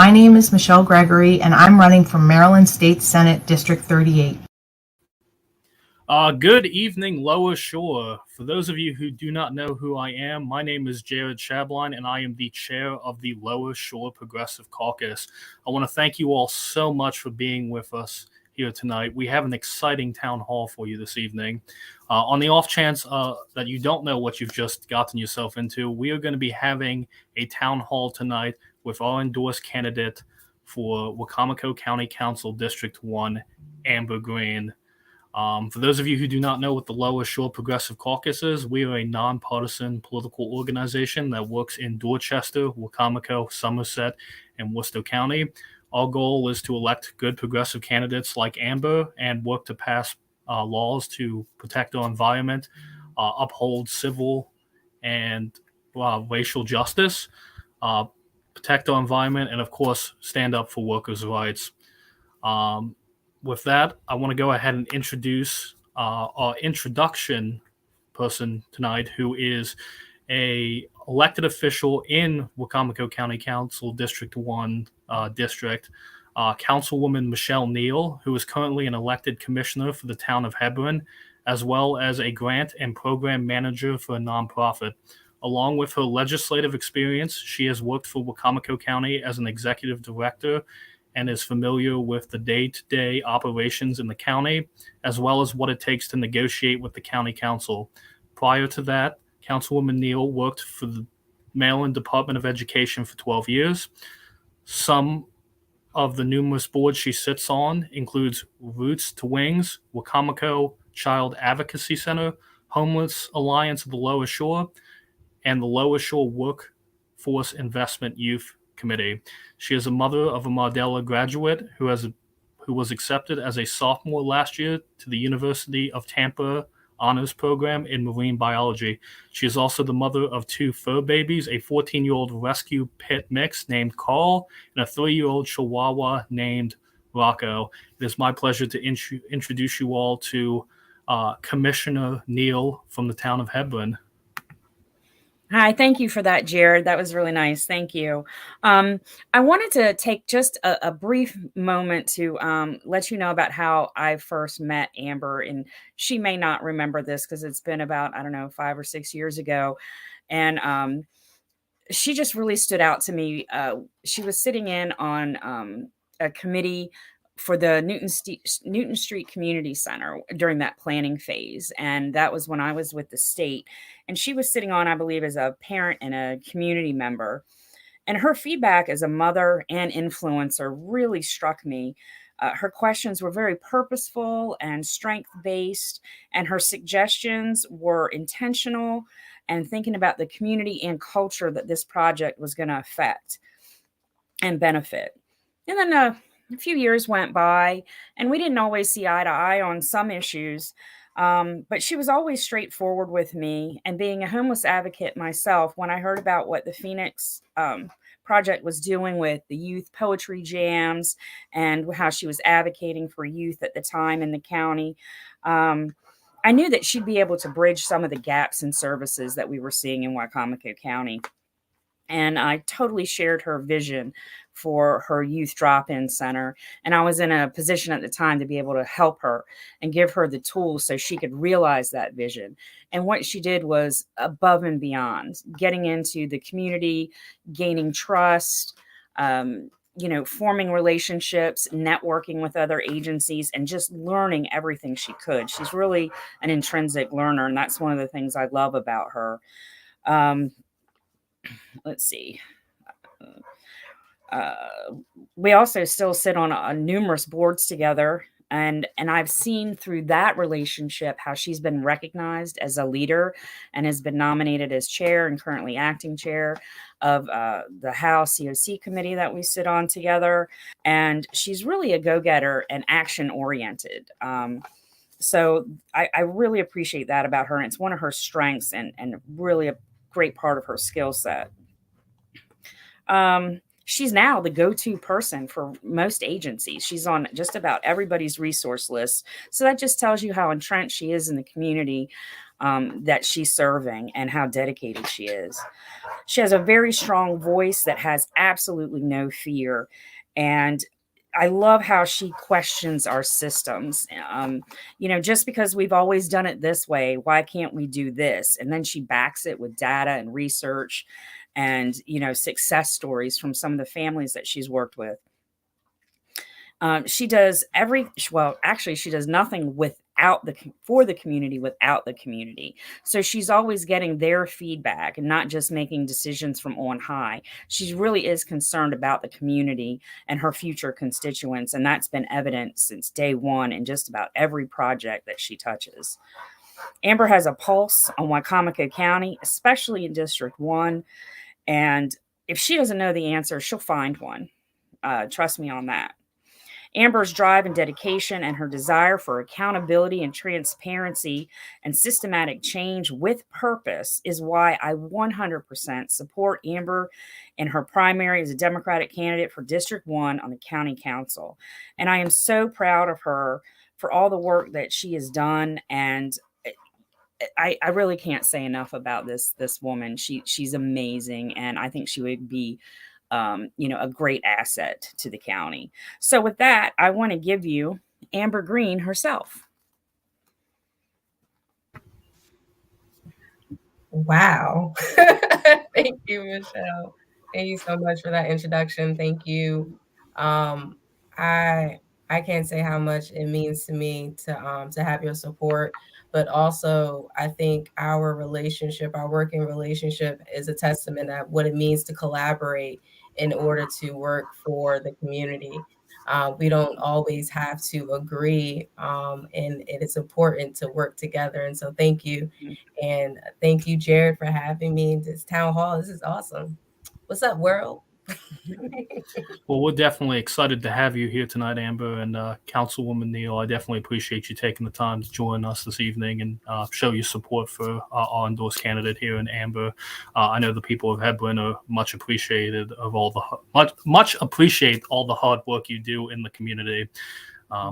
My name is Michelle Gregory, and I'm running for Maryland State Senate District 38. Good evening, Lower Shore. For those of you who do not know who I am, my name is Jared Shabline, and I am the chair of the Lower Shore Progressive Caucus. I want to thank you all so much for being with us here tonight. We have an exciting town hall for you this evening. On the off chance that you don't know what you've just gotten yourself into, we are going to be having a town hall tonight with our endorsed candidate for Wicomico County Council District 1, Amber Green. For those of you who do not know what the Lower Shore Progressive Caucus is, we are a nonpartisan political organization that works in Dorchester, Wicomico, Somerset, and Worcester County. Our goal is to elect good progressive candidates like Amber and work to pass laws to protect our environment, uphold civil and racial justice, protect our environment, and of course, stand up for workers' rights. With that, I want to go ahead and introduce our introduction person tonight, who is a elected official in Wicomico County Council District 1 district, Councilwoman Michelle Neal, who is currently an elected commissioner for the town of Hebron, as well as a grant and program manager for a nonprofit. Along with her legislative experience, she has worked for Wicomico County as an executive director and is familiar with the day-to-day operations in the county, as well as what it takes to negotiate with the county council. Prior to that, Councilwoman Neal worked for the Maryland Department of Education for 12 years. Some of the numerous boards she sits on includes Roots to Wings, Wicomico Child Advocacy Center, Homeless Alliance of the Lower Shore, and the Lower Shore Workforce Investment Youth Committee. She is a mother of a Mardella graduate who was accepted as a sophomore last year to the University of Tampa honors program in marine biology. She is also the mother of two fur babies, a 14-year-old rescue pit mix named Carl and a 3-year-old Chihuahua named Rocco. It is my pleasure to introduce you all to Commissioner Neal from the town of Hebron. Hi, thank you for that, Jared. That was really nice. Thank you. I wanted to take just a brief moment to let you know about how I first met Amber. And she may not remember this because it's been about, 5 or 6 years ago. And she just really stood out to me. She was sitting in on a committee for the Newton Street Community Center during that planning phase. And that was when I was with the state. And she was sitting on, I believe, as a parent and a community member. And her feedback as a mother and influencer really struck me. Her questions were very purposeful and strength-based, and her suggestions were intentional and thinking about the community and culture that this project was going to affect and benefit. And then a few years went by, and we didn't always see eye to eye on some issues. But she was always straightforward with me. And being a homeless advocate myself, when I heard about what the Phoenix Project was doing with the youth poetry jams and how she was advocating for youth at the time in the county, I knew that she'd be able to bridge some of the gaps in services that we were seeing in Wicomico County. And I totally shared her vision for her youth drop-in center. And I was in a position at the time to be able to help her and give her the tools so she could realize that vision. And what she did was above and beyond, getting into the community, gaining trust, forming relationships, networking with other agencies, and just learning everything she could. She's really an intrinsic learner, and that's one of the things I love about her. Let's see. We also still sit on numerous boards together, and I've seen through that relationship how she's been recognized as a leader and has been nominated as chair and currently acting chair of the House COC committee that we sit on together. And she's really a go-getter and action-oriented. So I really appreciate that about her. And it's one of her strengths and really a great part of her skill set. She's now the go-to person for most agencies. She's on just about everybody's resource list. So that just tells you how entrenched she is in the community. that she's serving and how dedicated she is. She has a very strong voice that has absolutely no fear. And I love how she questions our systems. Just because we've always done it this way, why can't we do this? And then she backs it with data and research and, success stories from some of the families that she's worked with. She does she does nothing for the community without the community. So she's always getting their feedback and not just making decisions from on high. She really is concerned about the community and her future constituents. And that's been evident since day one in just about every project that she touches. Amber has a pulse on Wicomico County, especially in District 1. And if she doesn't know the answer, she'll find one. Trust me on that. Amber's drive and dedication and her desire for accountability and transparency and systematic change with purpose is why I 100% support Amber in her primary as a Democratic candidate for District 1 on the County Council. And I am so proud of her for all the work that she has done. And I really can't say enough about this woman. She's amazing, and I think she would be a great asset to the county. So with that, I want to give you Amber Green herself. Wow. Thank you, Michelle. Thank you so much for that introduction. Thank you. I can't say how much it means to me to have your support, but also I think our relationship, our working relationship, is a testament of what it means to collaborate in order to work for the community. We don't always have to agree, and it is important to work together. And so thank you. And thank you, Jared, for having me in this town hall. This is awesome. What's up, world? Well, we're definitely excited to have you here tonight, Amber, and Councilwoman Neal. I definitely appreciate you taking the time to join us this evening and show your support for our endorsed candidate here in Amber. I know the people of Hebron are much appreciated of much appreciate all the hard work you do in the community.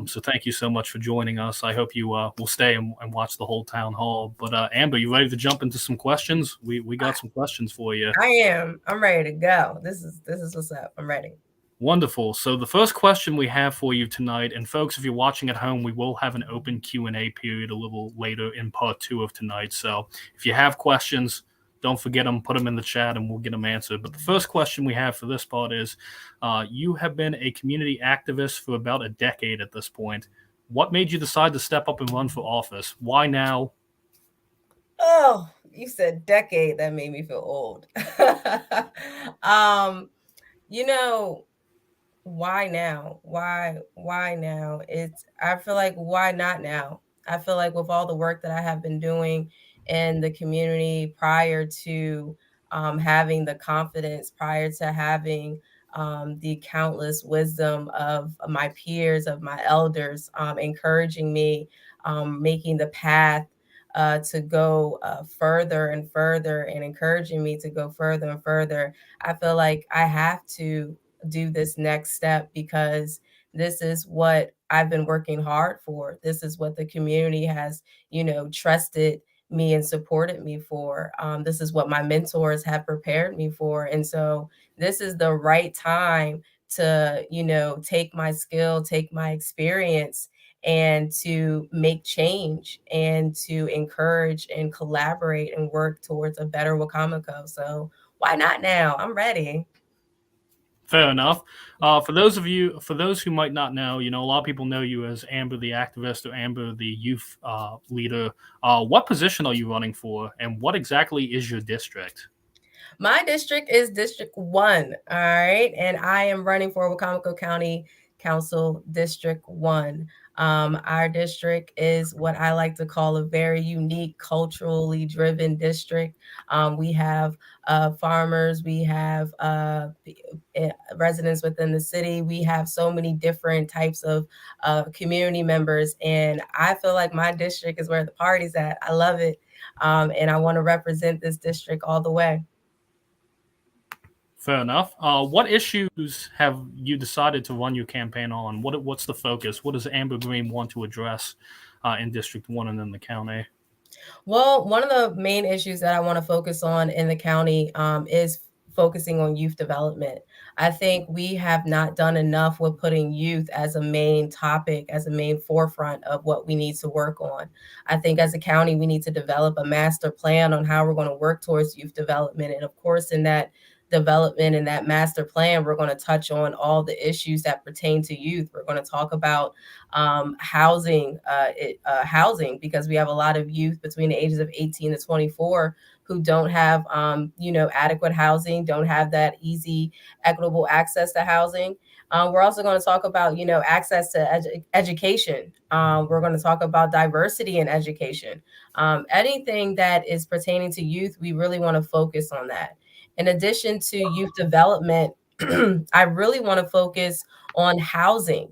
So thank you so much for joining us. I hope you will stay and watch the whole town hall. But Amber, you ready to jump into some questions? We got some questions for you. I am. I'm ready to go. This is what's up. I'm ready. Wonderful. So the first question we have for you tonight, and folks, if you're watching at home, we will have an open Q&A period a little later in part 2 of tonight. So if you have questions, don't forget them, put them in the chat, and we'll get them answered. But the first question we have for this part is, you have been a community activist for about a decade at this point. What made you decide to step up and run for office? Why now? Oh, you said decade. That made me feel old. Why now? Why now? I feel like, why not now? I feel like with all the work that I have been doing in the community prior to having the confidence, prior to having the countless wisdom of my peers, of my elders, encouraging me, making the path to go further and further, and encouraging me to go further and further. I feel like I have to do this next step because this is what I've been working hard for. This is what the community has, trusted me and supported me for. This is what my mentors have prepared me for. And so this is the right time to, take my skill, take my experience, and to make change and to encourage and collaborate and work towards a better Wicomico. So why not now? I'm ready. Fair enough. For those who might not know, a lot of people know you as Amber the activist or Amber the youth leader. What position are you running for, and what exactly is your district? My district is District 1, all right? And I am running for Wicomico County Council District 1. Our district is what I like to call a very unique, culturally driven district. We have farmers, we have residents within the city. We have so many different types of community members. And I feel like my district is where the party's at. I love it. And I want to represent this district all the way. Fair enough. What issues have you decided to run your campaign on? What's the focus? What does Amber Green want to address in District 1 and in the county? Well, one of the main issues that I want to focus on in the county is focusing on youth development. I think we have not done enough with putting youth as a main topic, as a main forefront of what we need to work on. I think as a county, we need to develop a master plan on how we're going to work towards youth development. And of course, in that development and that master plan, we're going to touch on all the issues that pertain to youth. We're going to talk about housing, because we have a lot of youth between the ages of 18 to 24 who don't have, adequate housing, don't have that easy, equitable access to housing. We're also going to talk about, access to education. We're going to talk about diversity in education. Anything that is pertaining to youth, we really want to focus on that. In addition to youth development, I really want to focus on housing.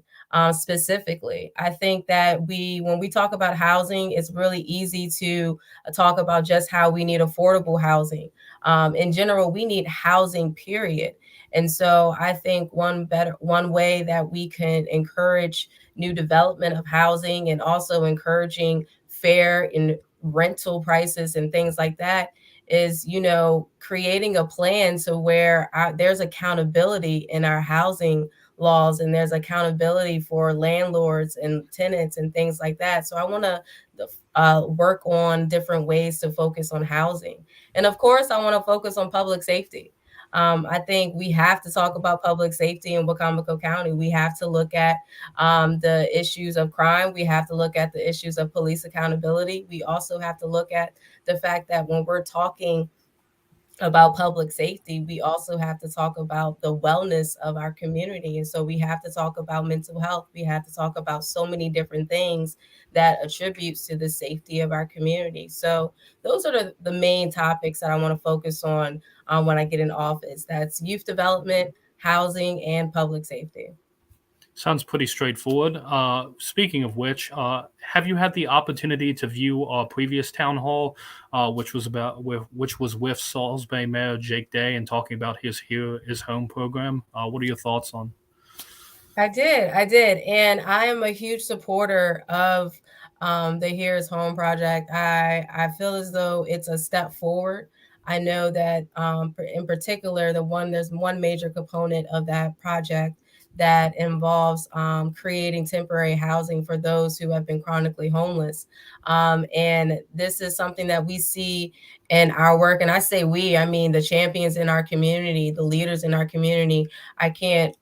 Specifically, I think that when we talk about housing, it's really easy to talk about just how we need affordable housing. In general, we need housing, period. And so I think one way that we can encourage new development of housing and also encouraging fair and rental prices and things like that is, creating a plan to where there's accountability in our housing laws, and there's accountability for landlords and tenants and things like that. So I want to work on different ways to focus on housing. And of course, I want to focus on public safety. I think we have to talk about public safety in Wicomico County. We have to look at the issues of crime. We have to look at the issues of police accountability. We also have to look at the fact that when we're talking about public safety, we also have to talk about the wellness of our community. And so we have to talk about mental health. We have to talk about so many different things that attributes to the safety of our community. So those are the main topics that I want to focus on when I get in office. That's youth development, housing, and public safety. Sounds pretty straightforward. Speaking of which, have you had the opportunity to view our previous town hall, which was with Salisbury Mayor Jake Day and talking about his Here Is Home program? What are your thoughts on? I did, and I am a huge supporter of the Here Is Home project. I feel as though it's a step forward. I know that in particular, there's one major component of that project that involves creating temporary housing for those who have been chronically homeless. And this is something that we see in our work. And I say we, I mean the champions in our community, the leaders in our community. I can't,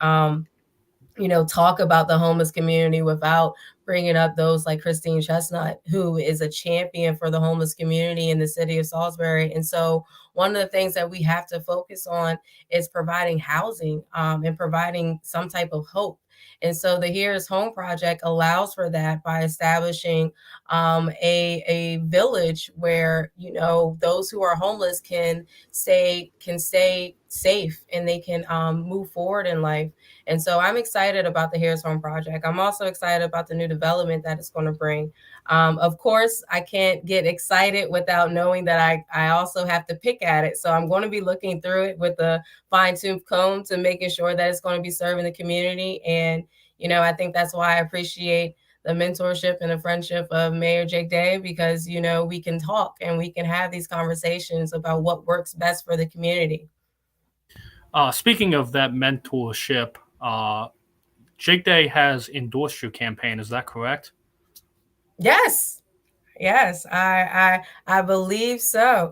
talk about the homeless community without bringing up those like Christine Chestnut, who is a champion for the homeless community in the city of Salisbury. And so one of the things that we have to focus on is providing housing and providing some type of hope. And so the Here Is Home project allows for that by establishing a village where, those who are homeless can stay safe and they can move forward in life. And so I'm excited about the Here Is Home project. I'm also excited about the new development that it's going to bring. Of course, I can't get excited without knowing that I also have to pick at it. So I'm going to be looking through it with a fine-tooth comb to making sure that it's going to be serving the community. And, I think that's why I appreciate the mentorship and the friendship of Mayor Jake Day, because, we can talk and we can have these conversations about what works best for the community. Speaking of that mentorship, Jake Day has endorsed your campaign. Is that correct? Yes, I believe so.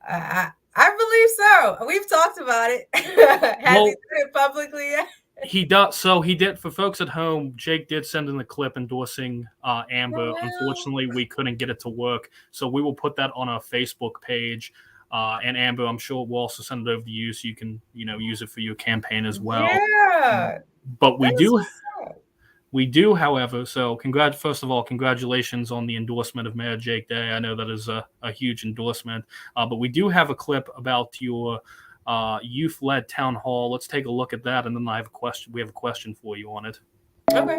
I believe so. We've talked about it. Has he said it publicly yet? He does. So he did. For folks at home, Jake did send in the clip endorsing Amber. Unfortunately, we couldn't get it to work. So we will put that on our Facebook page. And Amber, I'm sure we'll also send it over to you so you can, use it for your campaign as well. Yeah. But we do, however, so first of all, congratulations on the endorsement of Mayor Jake Day. I know that is a huge endorsement. But we do have a clip about your youth-led town hall. Let's take a look at that, and then we have a question for you on it. Okay.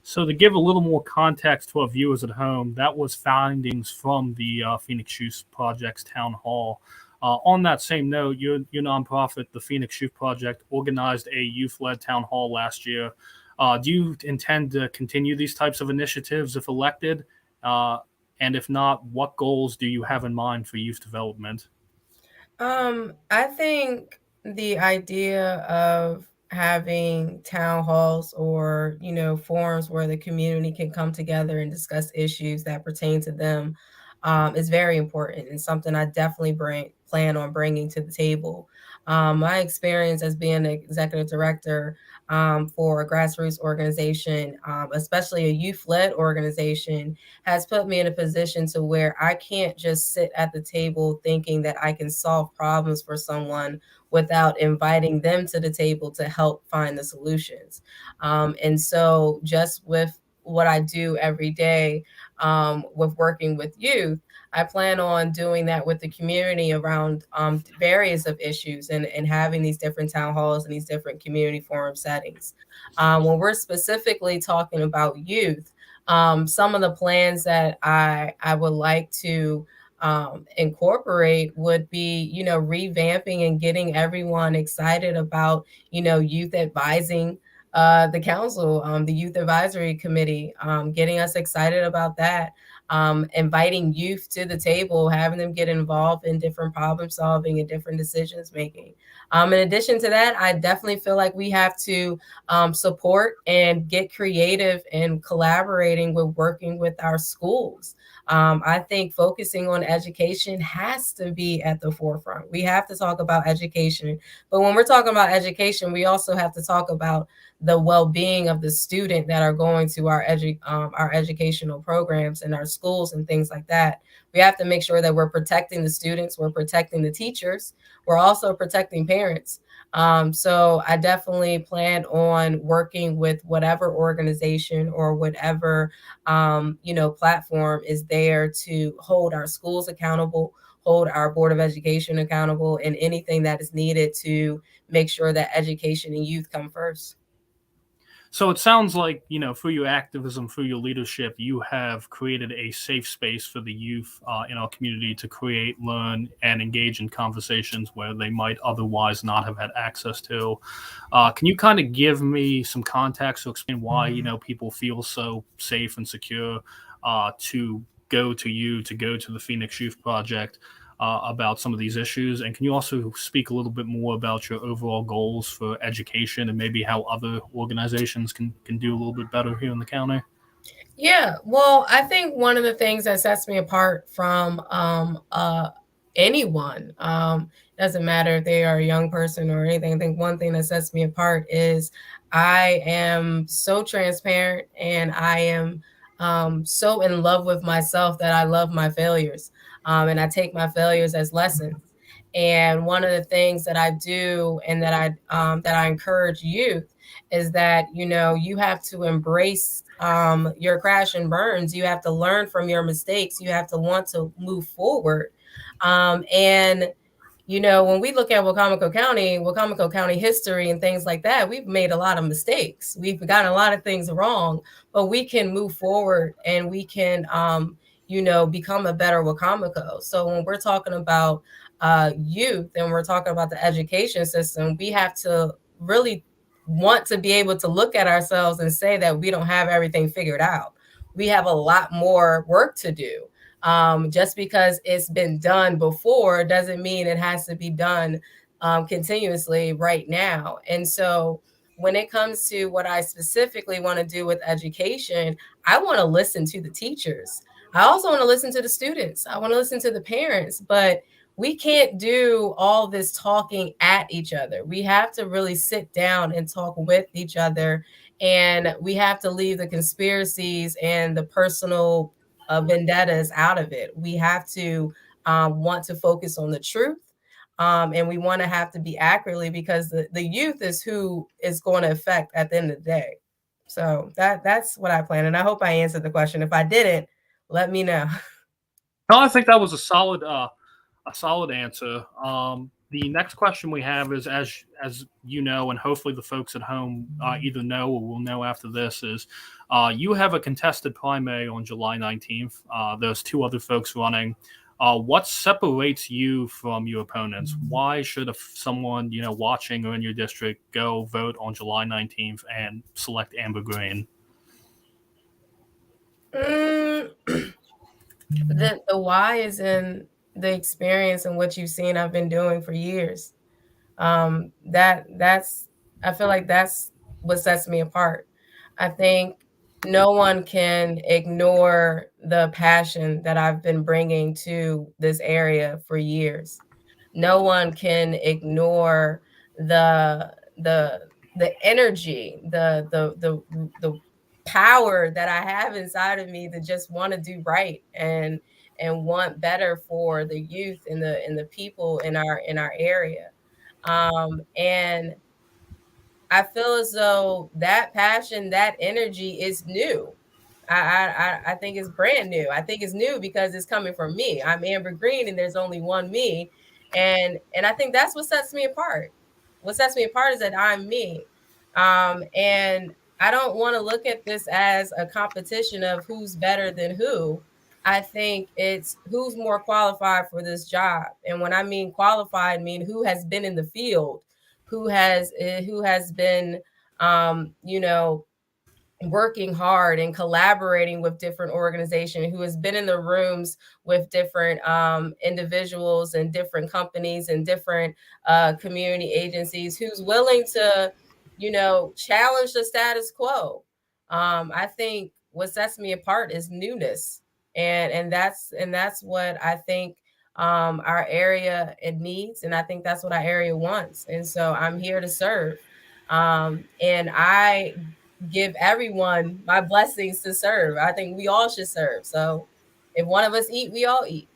So to give a little more context to our viewers at home, that was findings from the Phoenix Youth Project's town hall. On that same note, your nonprofit, the Phoenix Youth Project, organized a youth-led town hall last year. Do you intend to continue these types of initiatives if elected? And if not, what goals do you have in mind for youth development? I think the idea of having town halls or, forums where the community can come together and discuss issues that pertain to them, is very important and something I definitely plan on bringing to the table. My experience as being an executive director for a grassroots organization, especially a youth-led organization, has put me in a position to where I can't just sit at the table thinking that I can solve problems for someone without inviting them to the table to help find the solutions. And so just with what I do every day, with working with youth, I plan on doing that with the community around various of issues and having these different town halls and these different community forum settings. When we're specifically talking about youth, some of the plans that I would like to incorporate would be, revamping and getting everyone excited about, youth advising the council, the youth advisory committee, getting us excited about that. Inviting youth to the table, having them get involved in different problem solving and different decisions making. In addition to that, I definitely feel like we have to support and get creative and collaborating with working with our schools. I think focusing on education has to be at the forefront. We have to talk about education, but when we're talking about education, we also have to talk about the well-being of the student that are going to our educational programs and our schools and things like that. We have to make sure that we're protecting the students, we're protecting the teachers, we're also protecting parents. So I definitely plan on working with whatever organization or whatever, platform is there to hold our schools accountable, hold our Board of Education accountable, and anything that is needed to make sure that education and youth come first. So it sounds like, through your activism, through your leadership, you have created a safe space for the youth in our community to create, learn, and engage in conversations where they might otherwise not have had access to. Can you kind of give me some context to explain why, people feel so safe and secure to go to you, to go to the Phoenix Youth Project about some of these issues? And can you also speak a little bit more about your overall goals for education and maybe how other organizations can do a little bit better here in the county? Yeah, well, I think one of the things that sets me apart from anyone, doesn't matter if they are a young person or anything. I think one thing that sets me apart is I am so transparent and I am so in love with myself that I love my failures, and I take my failures as lessons. And one of the things that I do and that I encourage youth is that, you have to embrace your crash and burns. You have to learn from your mistakes. You have to want to move forward. And when we look at Wicomico County history and things like that, we've made a lot of mistakes. We've gotten a lot of things wrong, but we can move forward and we can, become a better Wicomico. So when we're talking about youth and we're talking about the education system, we have to really want to be able to look at ourselves and say that we don't have everything figured out. We have a lot more work to do. Just because it's been done before doesn't mean it has to be done continuously right now. And so when it comes to what I specifically want to do with education, I want to listen to the teachers. I also want to listen to the students. I want to listen to the parents, but we can't do all this talking at each other. We have to really sit down and talk with each other. And we have to leave the conspiracies and the personal vendettas out of it. We have to want to focus on the truth. And we want to have to be accurately because the youth is who is going to affect at the end of the day. So that's what I plan. And I hope I answered the question. If I didn't, let me know. No, I think that was a solid answer. The next question we have is, as you know, and hopefully the folks at home either know or will know after this, is you have a contested primary on July 19th. There's two other folks running. What separates you from your opponents? Why should someone watching or in your district go vote on July 19th and select Amber Green? The why is in the experience and what you've seen I've been doing for years. That's I feel like that's what sets me apart. I think no one can ignore the passion that I've been bringing to this area for years. No one can ignore the energy, the power that I have inside of me to just want to do right and want better for the youth and the people in our area. And I feel as though that passion, that energy is new. I think it's brand new. I think it's new because it's coming from me. I'm Amber Green, and there's only one me, and I think that's what sets me apart. What sets me apart is that I'm me, and I don't want to look at this as a competition of who's better than who. I think it's who's more qualified for this job, and when I mean qualified, I mean who has been in the field, who has been, you know, working hard and collaborating with different organizations, who has been in the rooms with different individuals and different companies and different community agencies, who's willing to, challenge the status quo. I think what sets me apart is newness, and that's what I think our area it needs, and I think that's what our area wants. And so I'm here to serve, and I give everyone my blessings to serve. I think we all should serve. So if one of us eat, we all eat.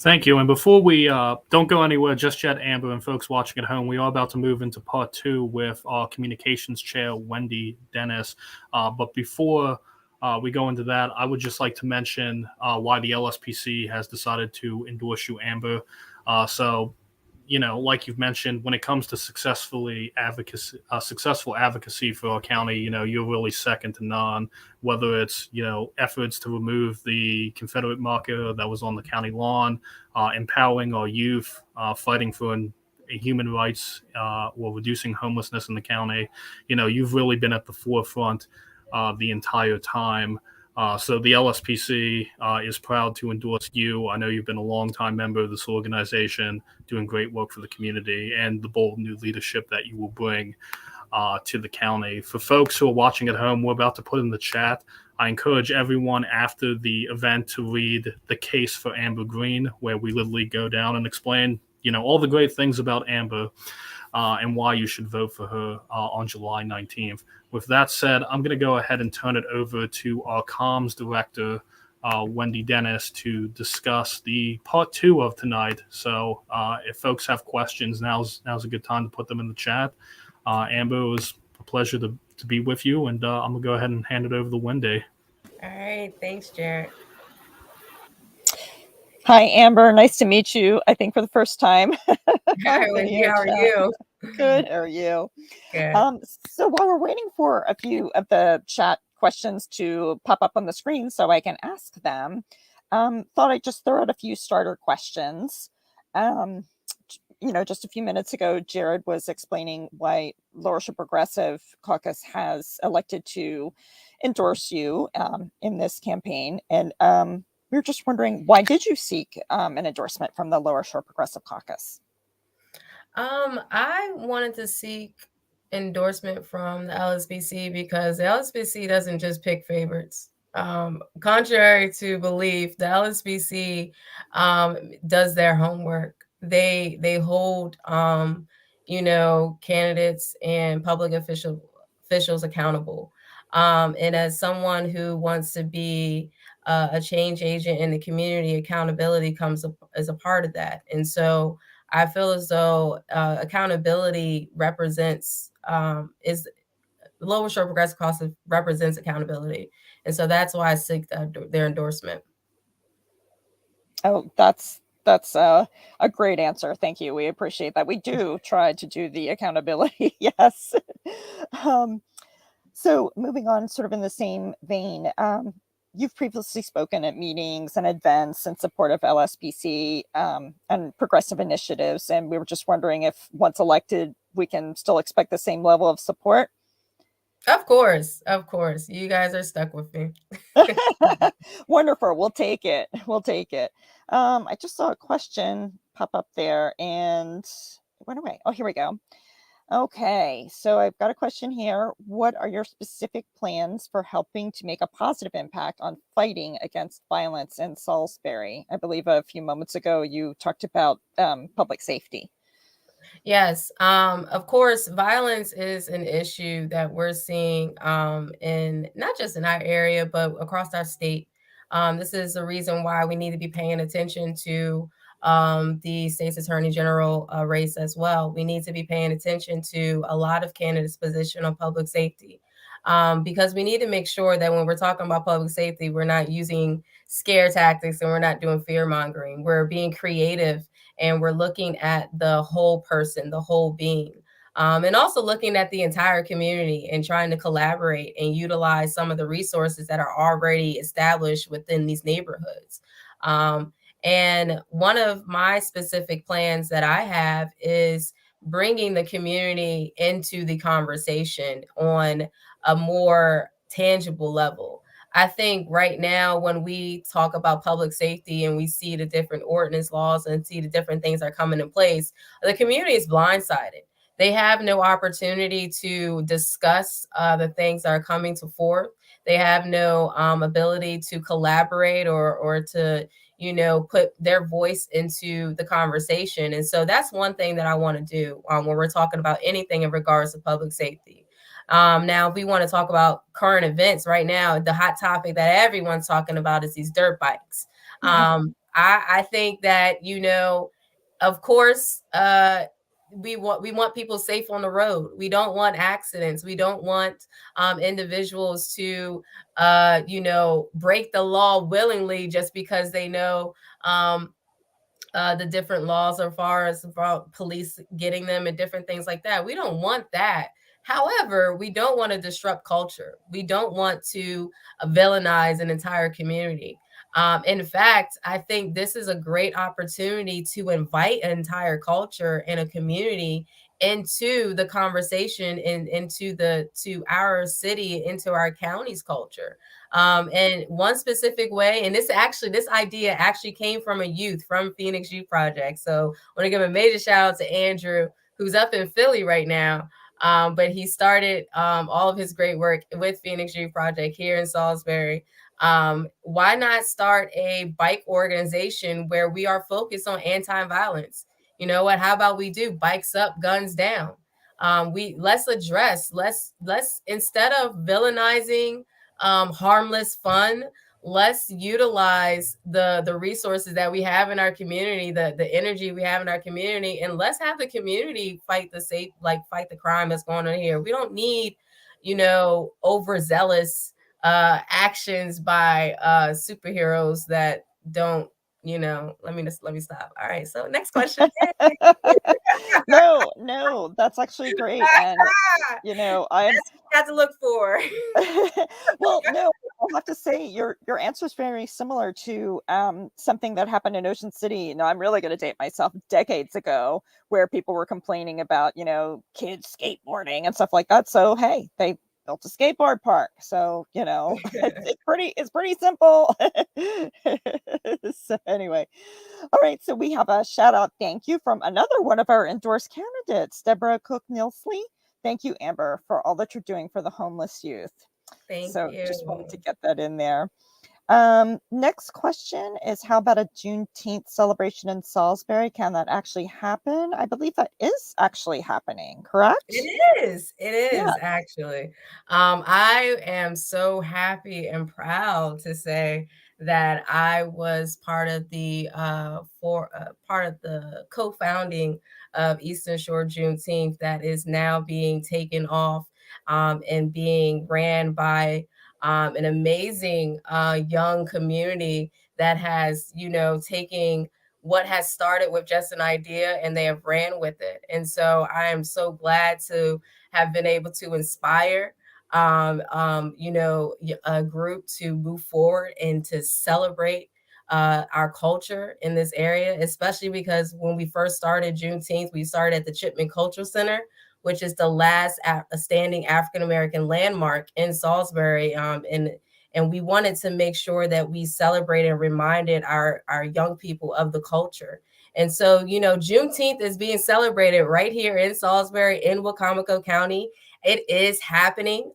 Thank you. And before we don't go anywhere just yet, Amber, and folks watching at home, we are about to move into part 2 with our communications chair, Wendy Dennis. But before we go into that, I would just like to mention why the LSPC has decided to endorse you, Amber. So, like you've mentioned, when it comes to successful advocacy for our county, you're really second to none. Whether it's efforts to remove the Confederate marker that was on the county lawn, empowering our youth, fighting for human rights, or reducing homelessness in the county, you've really been at the forefront the entire time. So the LSPC is proud to endorse you. I know you've been a longtime member of this organization, doing great work for the community, and the bold new leadership that you will bring to the county. For folks who are watching at home, we're about to put in the chat. I encourage everyone after the event to read The Case for Amber Green, where we literally go down and explain, all the great things about Amber and why you should vote for her on July 19th. With that said, I'm going to go ahead and turn it over to our comms director, Wendy Dennis, to discuss the part 2 of tonight. So if folks have questions, now's a good time to put them in the chat. Amber, it was a pleasure to be with you, and I'm going to go ahead and hand it over to Wendy. All right. Thanks, Jared. Hi, Amber. Nice to meet you, I think, for the first time. Hi, Wendy. How are you? Good. How are you? Good. So while we're waiting for a few of the chat questions to pop up on the screen so I can ask them, thought I'd just throw out a few starter questions. Just a few minutes ago, Jared was explaining why Lower Shore Progressive Caucus has elected to endorse you in this campaign. And we were just wondering, why did you seek an endorsement from the Lower Shore Progressive Caucus? I wanted to seek endorsement from the LSPC because the LSPC doesn't just pick favorites. Contrary to belief, the LSPC does their homework. They hold candidates and public officials accountable. And as someone who wants to be a change agent in the community, accountability comes as a part of that. And so I feel as though accountability represents is Lower Shore Progressive Caucus represents accountability, and so that's why I seek their endorsement. Oh, that's That's a great answer. Thank you. We appreciate that. We do try to do the accountability. Yes. um, so moving on, sort of in the same vein, you've previously spoken at meetings and events in support of LSPC and progressive initiatives. And we were just wondering if once elected, we can still expect the same level of support. Of course. You guys are stuck with me. Wonderful. We'll take it. We'll take it. I just saw a question pop up there and it went away. Oh, here we go. Okay, so I've got a question here. What are your specific plans for helping to make a positive impact on fighting against violence in Salisbury? I believe a few moments ago you talked about public safety. Yes, of course, violence is an issue that we're seeing in not just in our area, but across our state. This is the reason why we need to be paying attention to the state's attorney general race as well. We need to be paying attention to a lot of candidates' position on public safety because we need to make sure that when we're talking about public safety, we're not using scare tactics and we're not doing fear mongering. We're being creative and we're looking at the whole person, the whole being. And also looking at the entire community and trying to collaborate and utilize some of the resources that are already established within these neighborhoods. And one of my specific plans that I have is bringing the community into the conversation on a more tangible level. I think right now, when we talk about public safety and we see the different ordinance laws and see the different things that are coming in place, the community is blindsided. They have no opportunity to discuss the things that are coming to forth. They have no ability to collaborate or to, put their voice into the conversation. And so that's one thing that I want to do when we're talking about anything in regards to public safety. Now, if we want to talk about current events right now, the hot topic that everyone's talking about is these dirt bikes. I think that, of course, we want people safe on the road. We don't want accidents. We don't want individuals to, break the law willingly just because they know the different laws as far as about police getting them and different things like that. We don't want that. However, we don't want to disrupt culture. We don't want to villainize an entire community. In fact, I think this is a great opportunity to invite an entire culture and a community into the conversation and to our city, into our county's culture. And one specific way, and this idea actually came from a youth from Phoenix Youth Project. So I want to give a major shout out to Andrew, who's up in Philly right now. But he started all of his great work with Phoenix Youth Project here in Salisbury. Why not start a bike organization where we are focused on anti-violence? You know what? How about we do bikes up, guns down? Let's instead of villainizing harmless fun, let's utilize the resources that we have in our community, the energy we have in our community, and let's have the community fight the crime that's going on here. We don't need, overzealous actions by superheroes that don't, let me stop. All right. So next question. No, that's actually great. And, I got to look for. Well, no, I'll have to say your answer is very similar to something that happened in Ocean City. Now, I'm really going to date myself, decades ago, where people were complaining about, kids skateboarding and stuff like that. So, hey, they built a skateboard park. So, it's pretty simple. So anyway, all right. So we have a shout out. Thank you from another one of our endorsed candidates, Deborah Cook-Nilsley. Thank you, Amber, for all that you're doing for the homeless youth. Thank you. Just wanted to get that in there. Next question is, how about a Juneteenth celebration in Salisbury? Can that actually happen? I believe that is actually happening, correct? It is actually. I am so happy and proud to say that I was part of the co-founding of Eastern Shore Juneteenth that is now being taken off and being ran by an amazing young community that has, taking what has started with just an idea, and they have ran with it. And so I am so glad to have been able to inspire a group to move forward and to celebrate our culture in this area, especially because when we first started Juneteenth, we started at the Chipman Cultural Center, which is the last standing African-American landmark in Salisbury. And we wanted to make sure that we celebrated and reminded our young people of the culture. And so, Juneteenth is being celebrated right here in Salisbury, in Wicomico County. It is happening.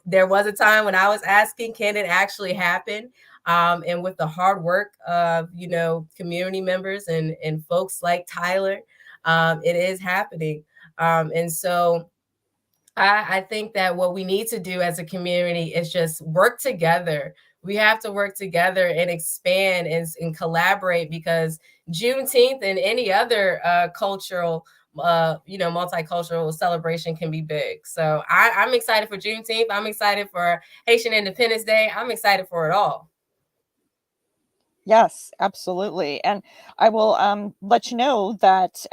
There was a time when I was asking, can it actually happen? And with the hard work of, community members and folks like Tyler, it is happening. And so I think that what we need to do as a community is just work together. We have to work together and expand and collaborate, because Juneteenth and any other cultural, multicultural celebration can be big. So I'm excited for Juneteenth. I'm excited for Haitian Independence Day. I'm excited for it all. Yes, absolutely. And I will let you know that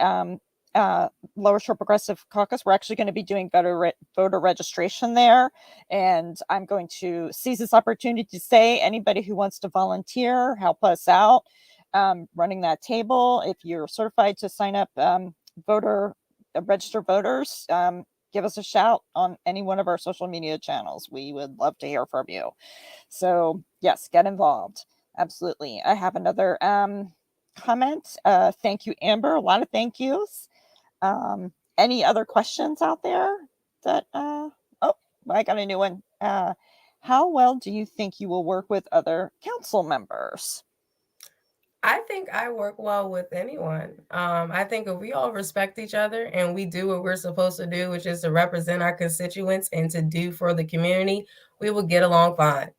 Lower Shore Progressive Caucus, we're actually going to be doing voter registration there. And I'm going to seize this opportunity to say, anybody who wants to volunteer, help us out running that table. If you're certified to sign up register voters, give us a shout on any one of our social media channels. We would love to hear from you. So yes, get involved. Absolutely. I have another comment. Thank you, Amber. A lot of thank yous. Any other questions out there that, I got a new one. How well do you think you will work with other council members? I think I work well with anyone. I think if we all respect each other and we do what we're supposed to do, which is to represent our constituents and to do for the community, we will get along fine.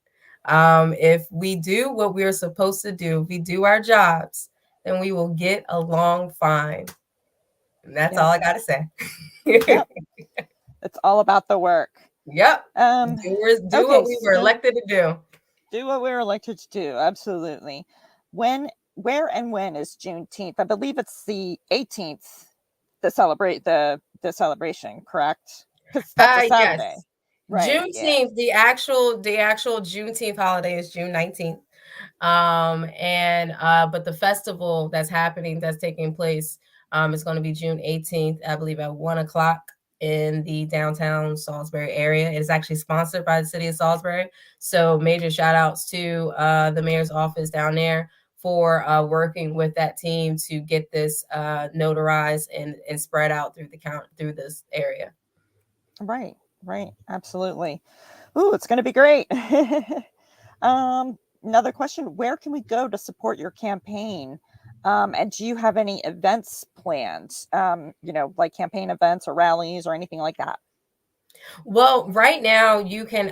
If we do what we're supposed to do, if we do our jobs, then we will get along fine. And that's all I got to say. Yep. It's all about the work. Yep. Do what we were elected to do. Do what we were elected to do. Absolutely. Where and when is Juneteenth? I believe it's the 18th to celebrate the celebration, correct? Because that's a Saturday. Yes. Right, Juneteenth, yeah. The actual Juneteenth holiday is June 19th. But the festival that's taking place, is going to be June 18th, I believe at 1:00 in the downtown Salisbury area. It is actually sponsored by the city of Salisbury. So major shout outs to the mayor's office down there for working with that team to get this notarized and spread out through this area. Right. Absolutely. Ooh, it's going to be great. Another question, where can we go to support your campaign? And do you have any events planned? Like campaign events or rallies or anything like that? Well, right now you can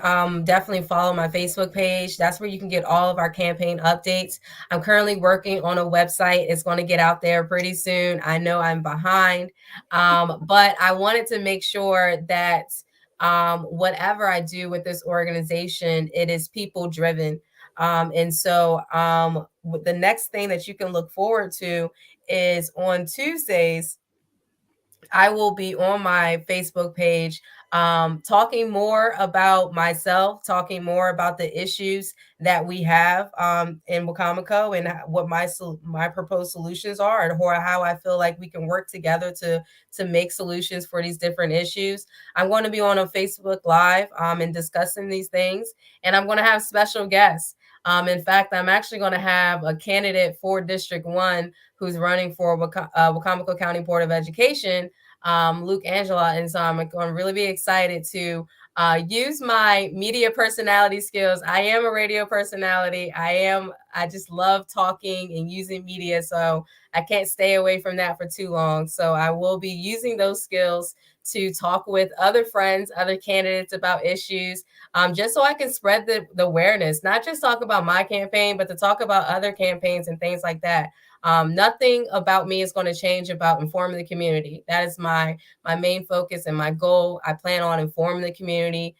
definitely follow my Facebook page. That's where you can get all of our campaign updates. I'm currently working on a website. It's going to get out there pretty soon. I know I'm behind, but I wanted to make sure that whatever I do with this organization, it is people driven. And so the next thing that you can look forward to is on Tuesdays, I will be on my Facebook page talking more about myself, talking more about the issues that we have in Wicomico and what my proposed solutions are, and how I feel like we can work together to make solutions for these different issues. I'm going to be on a Facebook Live and discussing these things, and I'm going to have special guests. In fact, I'm actually going to have a candidate for District 1 who's running for Wicomico County Board of Education, Luke Angela. And so I'm going to really be excited to use my media personality skills. I am a radio personality. I just love talking and using media. So I can't stay away from that for too long. So I will be using those skills to talk with other friends, other candidates about issues, just so I can spread the awareness, not just talk about my campaign, but to talk about other campaigns and things like that. Nothing about me is going to change about informing the community. That is my main focus and my goal. I plan on informing the community.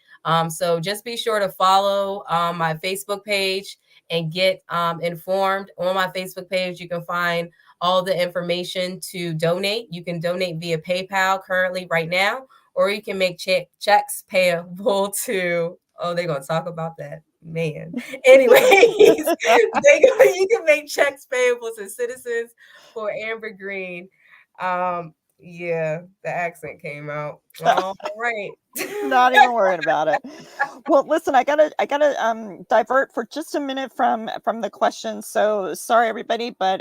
So just be sure to follow my Facebook page and get informed. On my Facebook page, you can find all the information to donate. You can donate via PayPal currently right now, or you can make checks payable to, oh, they're going to talk about that. Man. Anyways, you can make checks payable to Citizens for Amber Green. Yeah, the accent came out. All right. Not even worrying about it. Well, listen, I gotta divert for just a minute from the questions. So sorry, everybody, but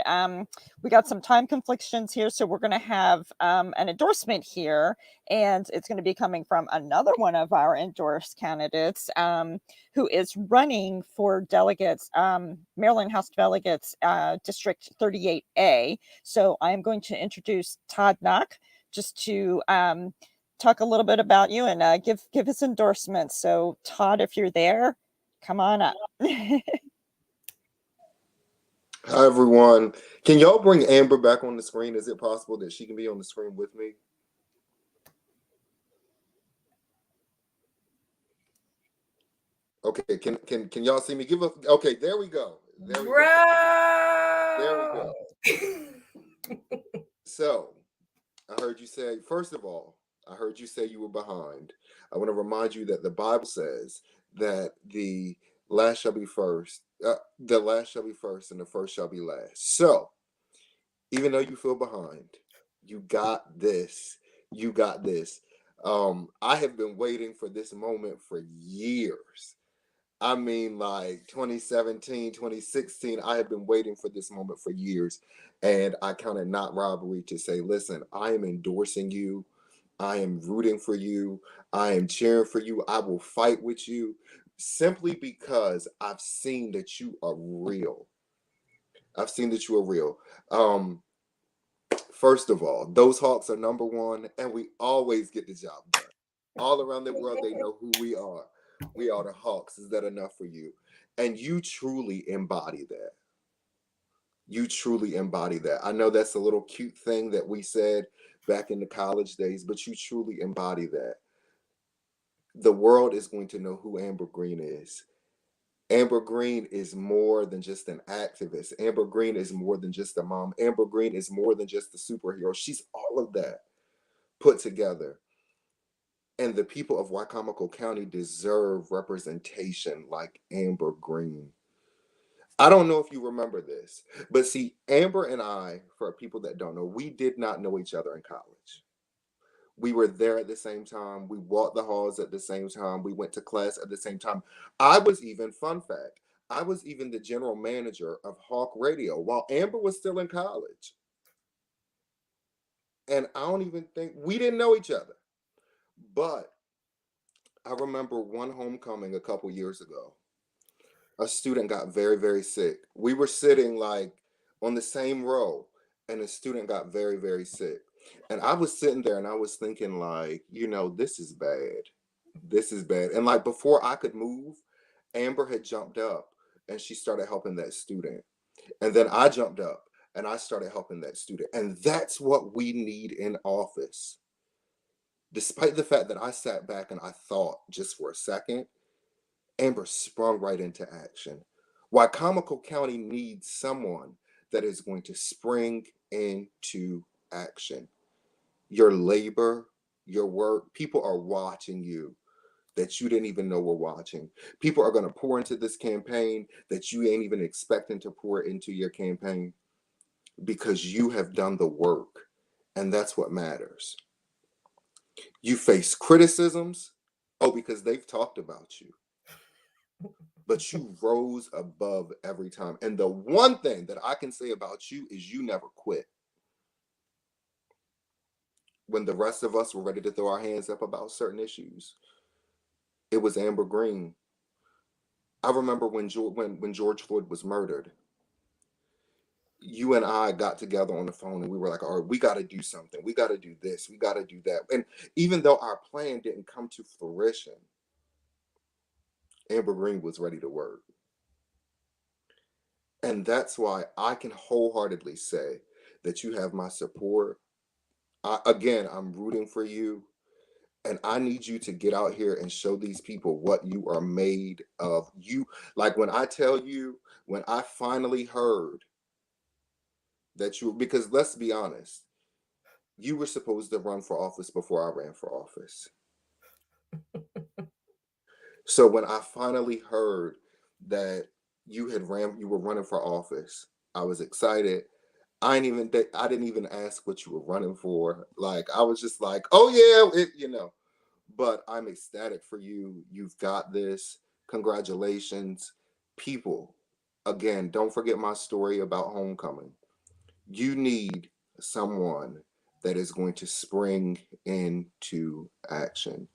we got some time conflictions here, so we're gonna have an endorsement here, and it's going to be coming from another one of our endorsed candidates, who is running for delegates, Maryland House Delegates, District 38A. So I'm going to introduce Todd Knock just to talk a little bit about you and give his endorsement. So Todd, if you're there, come on up. Hi, everyone. Can y'all bring Amber back on the screen? Is it possible that she can be on the screen with me? Okay, can y'all see me? Give us, okay, there we go. There we go. So, I heard you say, first of all, I heard you say you were behind. I want to remind you that the Bible says that the last shall be first, the last shall be first, and the first shall be last. So, even though you feel behind, you got this. You got this. I have been waiting for this moment for years. I mean, like 2017, 2016, I have been waiting for this moment for years. And I count it not robbery to say, listen, I am endorsing you. I am rooting for you. I am cheering for you. I will fight with you simply because I've seen that you are real. I've seen that you are real. First of all, those Hawks are number one, and we always get the job done. All around the world, they know who we are. We are the Hawks. Is that enough for you? And you truly embody that. You truly embody that. I know that's a little cute thing that we said back in the college days, but you truly embody that. The world is going to know who Amber Green is. Amber Green is more than just an activist. Amber Green is more than just a mom. Amber Green is more than just a superhero. She's all of that put together. And the people of Wicomico County deserve representation like Amber Green. I don't know if you remember this, but see, Amber and I, for people that don't know, we did not know each other in college. We were there at the same time. We walked the halls at the same time. We went to class at the same time. I was even, fun fact, I was even the general manager of Hawk Radio while Amber was still in college. And I don't even think, we didn't know each other. But I remember one homecoming a couple years ago. A student got very, very sick. We were sitting like on the same row, and a student got very, very sick. And I was sitting there and I was thinking, like, you know, this is bad. This is bad. And like before I could move, Amber had jumped up and she started helping that student. And then I jumped up and I started helping that student. And that's what we need in office. Despite the fact that I sat back and I thought just for a second, Amber sprung right into action. Wicomico County needs someone that is going to spring into action. Your labor, your work, people are watching you that you didn't even know were watching. People are going to pour into this campaign that you ain't even expecting to pour into your campaign because you have done the work, and that's what matters. You face criticisms, because they've talked about you. But you rose above every time. And the one thing that I can say about you is you never quit. When the rest of us were ready to throw our hands up about certain issues, it was Amber Green. I remember when George Floyd was murdered, you and I got together on the phone and we were like, all right, we got to do something. We got to do this. We got to do that. And even though our plan didn't come to fruition, Amber Green was ready to work. And that's why I can wholeheartedly say that you have my support. I'm rooting for you. And I need you to get out here and show these people what you are made of. You, like when I tell you, when I finally heard that you, because let's be honest, you were supposed to run for office before I ran for office. So when I finally heard that you were running for office, I was excited. I didn't even ask what you were running for. Like, I was just like, oh yeah, but I'm ecstatic for you. You've got this. Congratulations. People, again, don't forget my story about homecoming. You need someone that is going to spring into action.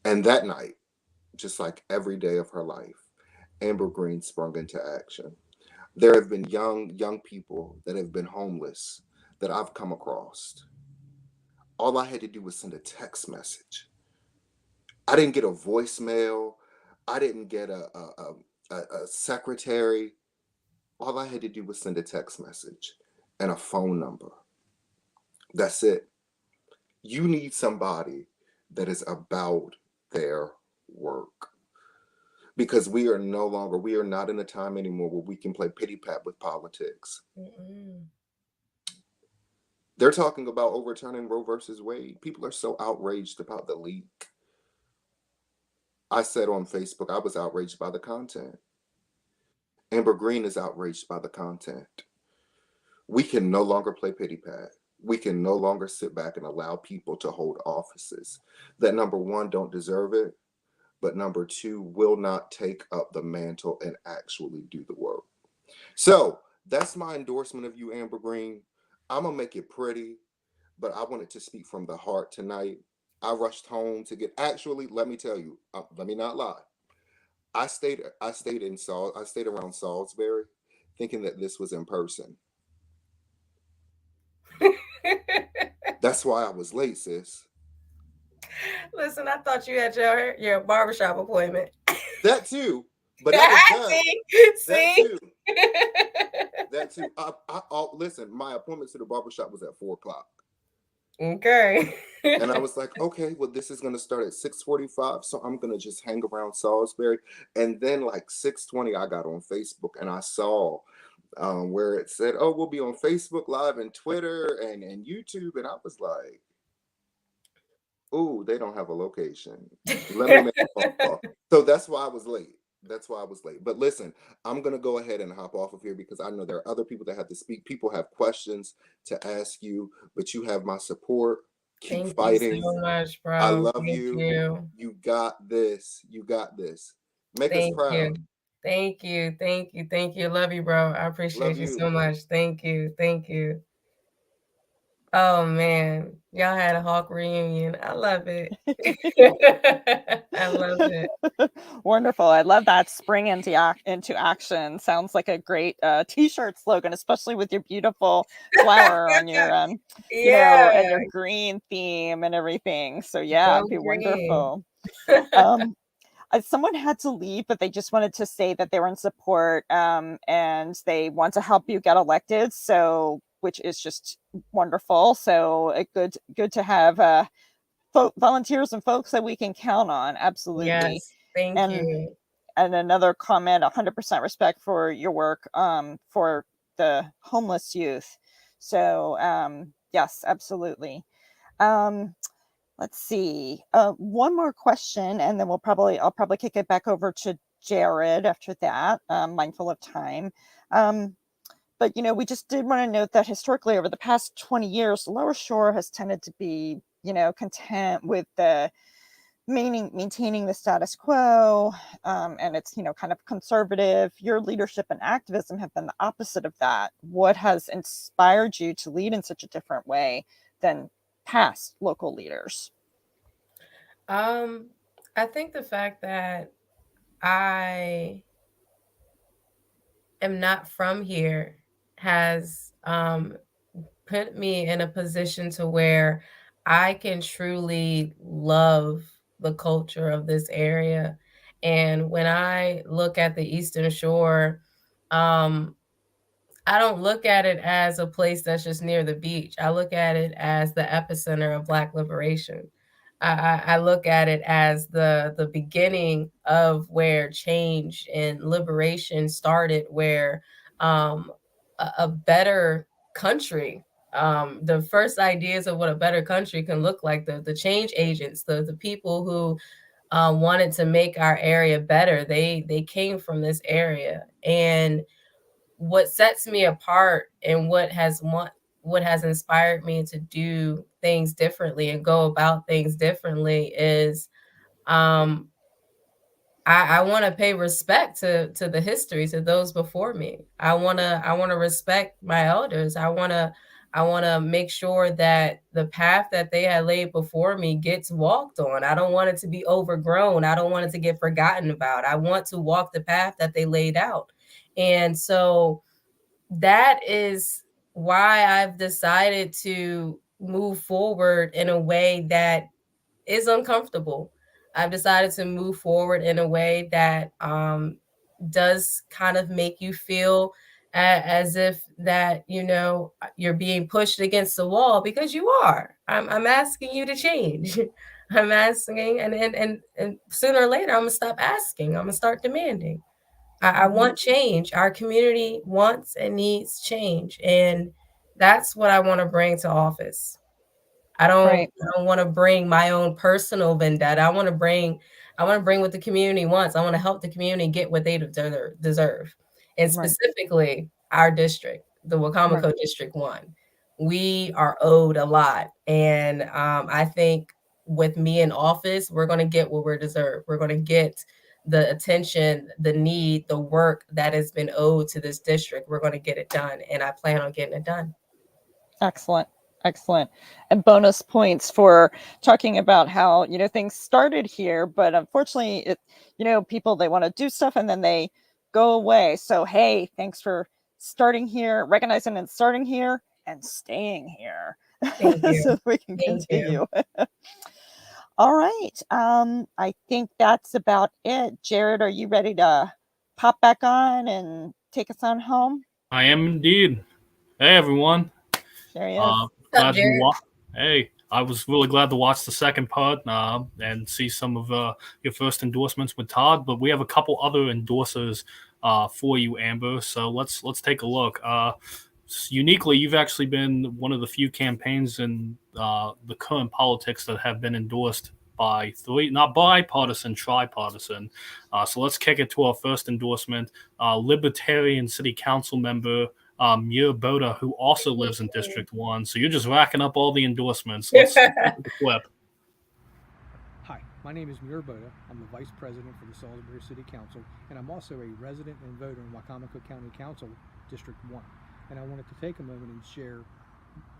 And that night, just like every day of her life, Amber Green sprung into action. There have been young people that have been homeless that I've come across. All I had to do was send a text message. I didn't get a voicemail. I didn't get a secretary. All I had to do was send a text message and a phone number. That's it. You need somebody that is about their work. Because we are not in a time anymore where we can play pity pat with politics. Mm-mm. They're talking about overturning Roe versus Wade. People are so outraged about the leak. I said on Facebook, I was outraged by the content. Amber Green is outraged by the content. We can no longer play pity pat. We can no longer sit back and allow people to hold offices that, number one, don't deserve it, but number two, will not take up the mantle and actually do the work. So that's my endorsement of you, Amber Green. I'm going to make it pretty, but I wanted to speak from the heart tonight. I rushed home to actually, let me tell you, let me not lie. I stayed around Salisbury thinking that this was in person. That's why I was late, sis. Listen, I thought you had your barbershop appointment. That too, but that was done. See? That too. Listen, my appointment to the barbershop was at 4:00. Okay. And I was like, okay, well, this is going to start at 6:45, so I'm going to just hang around Salisbury. And then like 6:20, I got on Facebook and I saw where it said, oh, we'll be on Facebook Live and Twitter and YouTube. And I was like, oh, they don't have a location. Let me make a phone call. So that's why I was late. But listen, I'm going to go ahead and hop off of here because I know there are other people that have to speak. People have questions to ask you, but you have my support. Keep fighting. You so much, bro. I love Thank you. You got this. Make us proud. Thank you. Love you, bro. I appreciate you so much. Thank you. Oh man, y'all had a Hawk reunion. I love it. I love it. Wonderful. I love that spring into action. Sounds like a great t-shirt slogan, especially with your beautiful flower on your and your green theme and everything. So yeah, it'd be wonderful. Someone had to leave, but they just wanted to say that they were in support and they want to help you get elected. So, which is just wonderful. So good to have volunteers and folks that we can count on. Absolutely. Yes, thank you. And another comment, 100% respect for your work for the homeless youth. So yes, absolutely. Let's see. One more question, and then I'll probably kick it back over to Jared after that, mindful of time. But, we just did want to note that historically over the past 20 years, the Lower Shore has tended to be, content with the maintaining the status quo. And it's, kind of conservative. Your leadership and activism have been the opposite of that. What has inspired you to lead in such a different way than past local leaders? I think the fact that I am not from here has put me in a position to where I can truly love the culture of this area. And when I look at the Eastern Shore, I don't look at it as a place that's just near the beach. I look at it as the epicenter of Black liberation. I look at it as the beginning of where change and liberation started, where a better country, the first ideas of what a better country can look like, the change agents, the people who wanted to make our area better. They came from this area. And what sets me apart and what has inspired me to do things differently and go about things differently is I want to pay respect to the history, to those before me. I want to respect my elders. I want to make sure that the path that they had laid before me gets walked on. I don't want it to be overgrown. I don't want it to get forgotten about. I want to walk the path that they laid out. And so that is why I've decided to move forward in a way that is uncomfortable. I've decided to move forward in a way that does kind of make you feel as if that, you're being pushed against the wall, because you are. I'm asking you to change. I'm asking, and sooner or later, I'm gonna stop asking. I'm gonna start demanding. I want change. Our community wants and needs change, and that's what I want to bring to office. I Right. don't want to bring my own personal vendetta. I want to bring what the community wants. I want to help the community get what they deserve. And Right. specifically our district, the Wicomico Right. District 1. We are owed a lot. And I think with me in office, we're going to get what we deserve. We're going to get the attention, the need, the work that has been owed to this district. We're going to get it done. And I plan on getting it done. Excellent. Excellent. And bonus points for talking about how, things started here, but unfortunately people, they want to do stuff and then they go away. So, hey, thanks for starting here, recognizing and starting here and staying here. Thank you. So we can Thank continue. All right. I think that's about it. Jared, are you ready to pop back on and take us on home? I am indeed. Hey, everyone. There he is. Glad to hey, I was really glad to watch the second part and see some of your first endorsements with Todd. But we have a couple other endorsers for you, Amber. So let's take a look. Uniquely, you've actually been one of the few campaigns in the current politics that have been endorsed by three, not bipartisan, tripartisan. So let's kick it to our first endorsement. Libertarian City Council member Muir Boda, who also lives in District 1. So you're just racking up all the endorsements. Let's look at the clip. Hi, my name is Muir Boda. I'm the Vice President for the Salisbury City Council, and I'm also a resident and voter in Wicomico County Council District 1. And I wanted to take a moment and share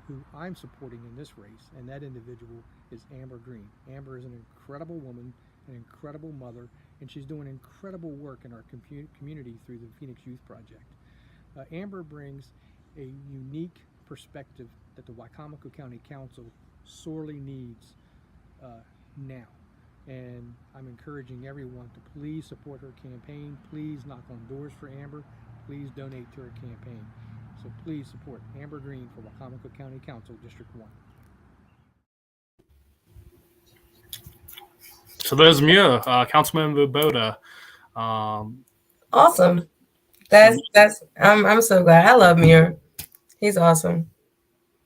who I'm supporting in this race, and that individual is Amber Green. Amber is an incredible woman, an incredible mother, and she's doing incredible work in our community through the Phoenix Youth Project. Amber brings a unique perspective that the Wicomico County Council sorely needs now. And I'm encouraging everyone to please support her campaign. Please knock on doors for Amber. Please donate to her campaign. So please support Amber Green for Wicomico County Council District 1. So there's Muir, Councilmember Boda. Awesome. That's I'm so glad. I love Muir. He's awesome.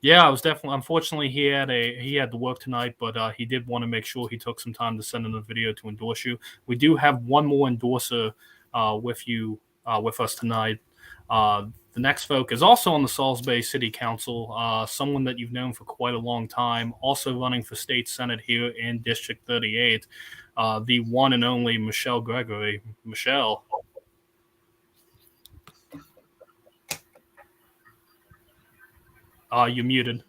Yeah, I was definitely. Unfortunately, he had to work tonight, but he did want to make sure he took some time to send in a video to endorse you. We do have one more endorser with us tonight. The next folk is also on the Salisbury City Council, someone that you've known for quite a long time, also running for state senate here in District 38, the one and only Michelle Gregory. Michelle. You're muted.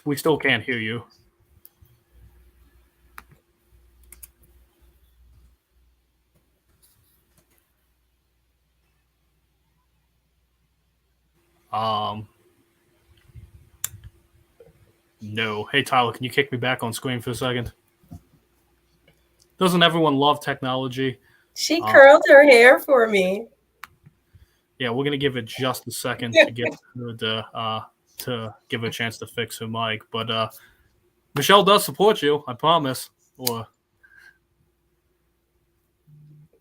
We still can't hear you. No. Hey, Tyler, can you kick me back on screen for a second? Doesn't everyone love technology? She curled her hair for me. Yeah, we're gonna give it just a second to get her to give her a chance to fix her mic. But Michelle does support you, I promise. Or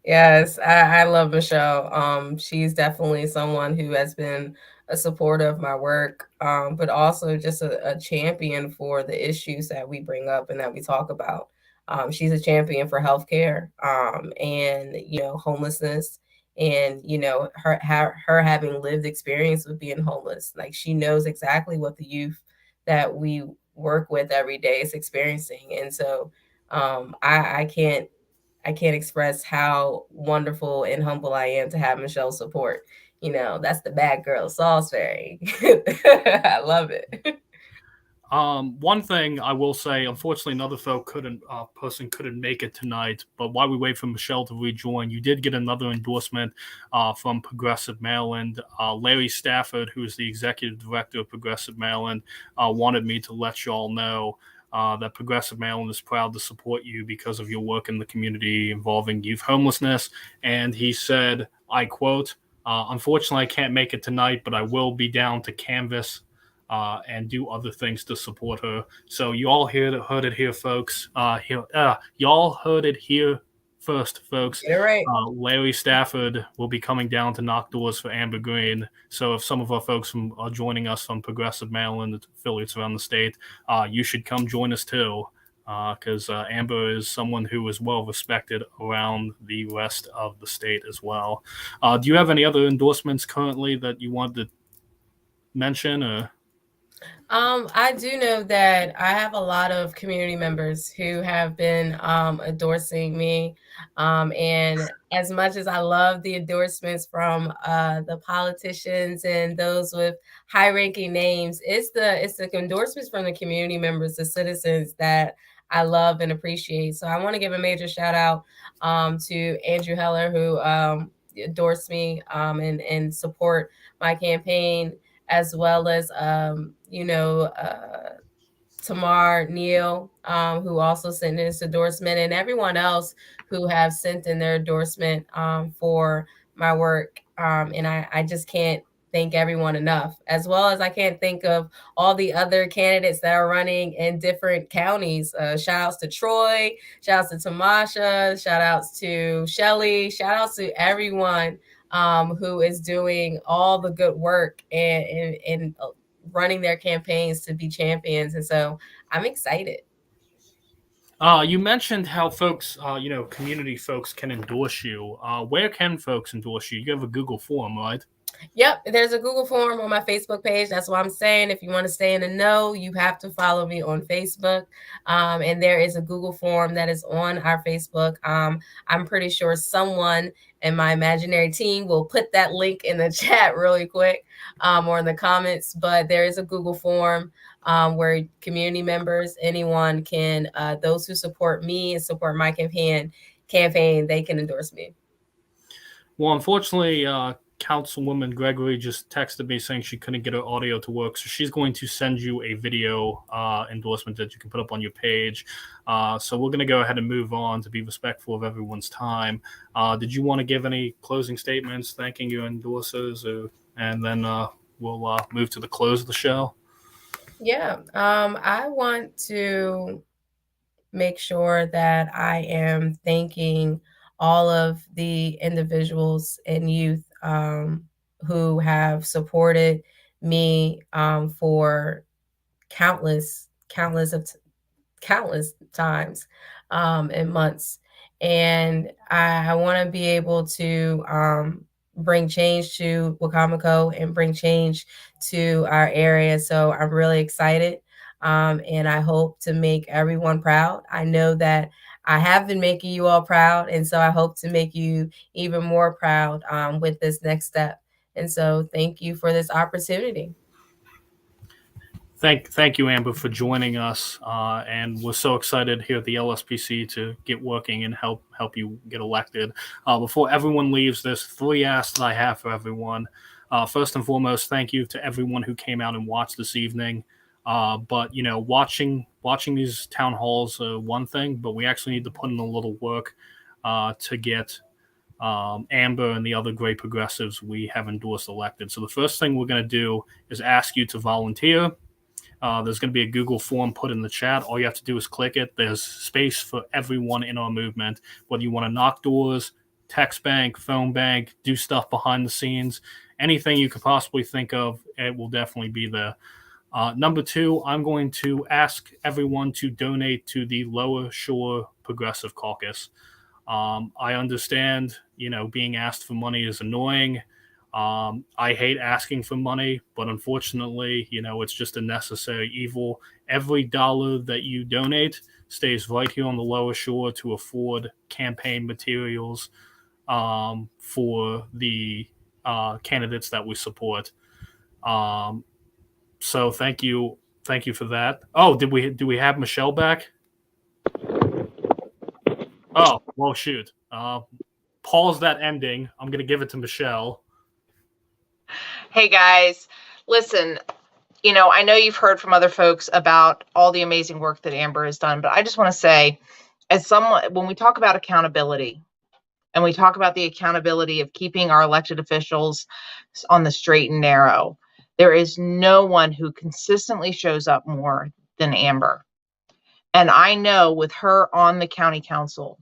Yes, I love Michelle. She's definitely someone who has been a supporter of my work, but also just a champion for the issues that we bring up and that we talk about. She's a champion for healthcare, and homelessness, and her having lived experience with being homeless. Like, she knows exactly what the youth that we work with every day is experiencing, and so I can't express how wonderful and humble I am to have Michelle's support. That's the bad girl Salisbury. I love it. one thing I will say, unfortunately, another person couldn't make it tonight. But while we wait for Michelle to rejoin, you did get another endorsement from Progressive Maryland. Larry Stafford, who is the executive director of Progressive Maryland, wanted me to let you all know that Progressive Maryland is proud to support you because of your work in the community involving youth homelessness. And he said, I quote, unfortunately, I can't make it tonight, but I will be down to canvass and do other things to support her. So you all heard it here, folks. Y'all heard it here first, folks. Get it right. Larry Stafford will be coming down to knock doors for Amber Green. So if some of our folks are joining us from Progressive Maryland affiliates around the state, you should come join us too, because Amber is someone who is well respected around the rest of the state as well. Do you have any other endorsements currently that you want to mention? Or I do know that I have a lot of community members who have been endorsing me. And as much as I love the endorsements from the politicians and those with high-ranking names, it's the endorsements from the community members, the citizens, that I love and appreciate. So I want to give a major shout out to Andrew Heller, who endorsed me and support my campaign, as well as Tamar Neal, who also sent in his endorsement, and everyone else who have sent in their endorsement for my work. And I just can't thank everyone enough, as well as I can't think of all the other candidates that are running in different counties. Shout outs to Troy, shout outs to Tamasha, shout outs to Shelly, shout outs to everyone who is doing all the good work and running their campaigns to be champions. And so I'm excited. you mentioned how folks, community folks can endorse you. Where can folks endorse you? You have a Google form, right? Yep, there's a Google form on my Facebook page. That's what I'm saying. If you want to stay in the know, you have to follow me on Facebook. And there is a Google form that is on our Facebook. I'm pretty sure someone in my imaginary team will put that link in the chat really quick, or in the comments. But there is a Google form where community members, anyone can, those who support me and support my campaign, they can endorse me. Well, unfortunately, Councilwoman Gregory just texted me saying she couldn't get her audio to work, so she's going to send you a video endorsement that you can put up on your page. So we're going to go ahead and move on to be respectful of everyone's time. Did you want to give any closing statements thanking your endorsers, and then we'll move to the close of the show? Yeah, I want to make sure that I am thanking all of the individuals and youth who have supported me for countless times and months. And I want to be able to bring change to Wicomico and bring change to our area. So I'm really excited. And I hope to make everyone proud. I know that I have been making you all proud. And so I hope to make you even more proud with this next step. And so thank you for this opportunity. Thank you, Amber, for joining us. And we're so excited here at the LSPC to get working and help you get elected. Before everyone leaves, there's 3 asks that I have for everyone. First and foremost, thank you to everyone who came out and watched this evening. But watching these town halls are one thing, but we actually need to put in a little work to get Amber and the other great progressives we have endorsed elected. So the first thing we're going to do is ask you to volunteer. There's going to be a Google form put in the chat. All you have to do is click it. There's space for everyone in our movement, whether you want to knock doors, text bank, phone bank, do stuff behind the scenes, anything you could possibly think of, it will definitely be there. Number two, I'm going to ask everyone to donate to the Lower Shore Progressive Caucus. I understand, being asked for money is annoying. I hate asking for money, but unfortunately, it's just a necessary evil. Every dollar that you donate stays right here on the Lower Shore to afford campaign materials for the candidates that we support. So thank you for that. Oh, do we have Michelle back? Oh, well, shoot. Pause that ending. I'm going to give it to Michelle. Hey guys, listen, I know you've heard from other folks about all the amazing work that Amber has done, but I just want to say, as someone, when we talk about accountability and we talk about the accountability of keeping our elected officials on the straight and narrow, there is no one who consistently shows up more than Amber. And I know with her on the county council,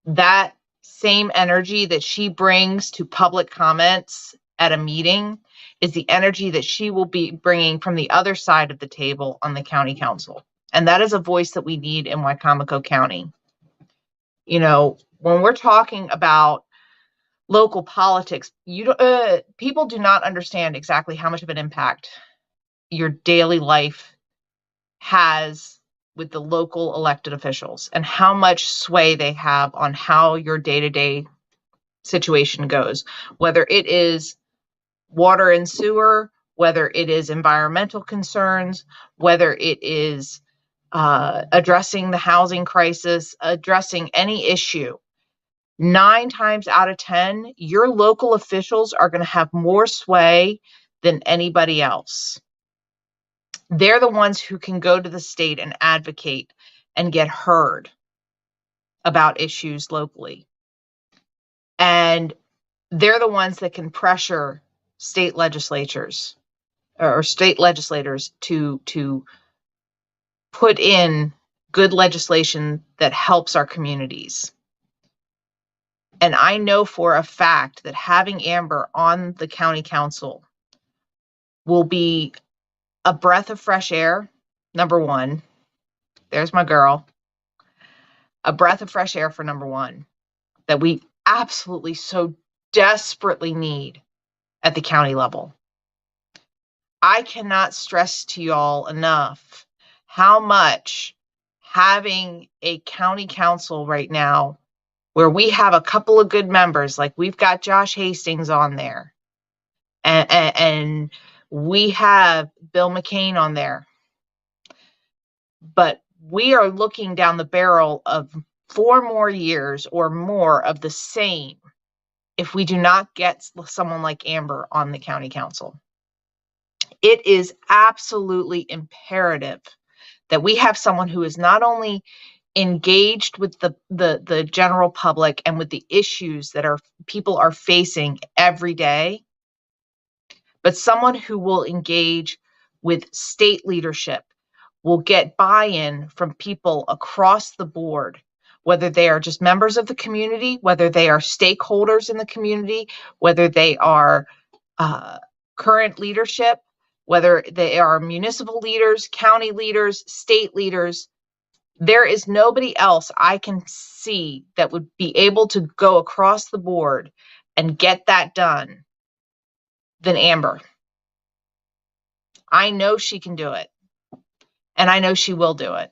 that same energy that she brings to public comments at a meeting is the energy that she will be bringing from the other side of the table on the county council. And that is a voice that we need in Wicomico County. When we're talking about local politics, people do not understand exactly how much of an impact your daily life has with the local elected officials and how much sway they have on how your day-to-day situation goes, whether it is water and sewer, whether it is environmental concerns, whether it is addressing the housing crisis, addressing any issue. 9 times out of 10, your local officials are going to have more sway than anybody else. They're the ones who can go to the state and advocate and get heard about issues locally. And they're the ones that can pressure state legislatures or state legislators to put in good legislation that helps our communities. And I know for a fact that having Amber on the county council will be a breath of fresh air, number one. There's my girl. A breath of fresh air for number one that we absolutely so desperately need at the county level. I cannot stress to y'all enough how much having a county council right now where we have a couple of good members, like we've got Josh Hastings on there, and we have Bill McCain on there. But we are looking down the barrel of 4 more years or more of the same if we do not get someone like Amber on the county council. It is absolutely imperative that we have someone who is not only engaged with the general public and with the issues that people are facing every day, but someone who will engage with state leadership, will get buy-in from people across the board, whether they are just members of the community, whether they are stakeholders in the community, whether they are current leadership, whether they are municipal leaders, county leaders, state leaders. There is nobody else I can see that would be able to go across the board and get that done than Amber. I know she can do it. And I know she will do it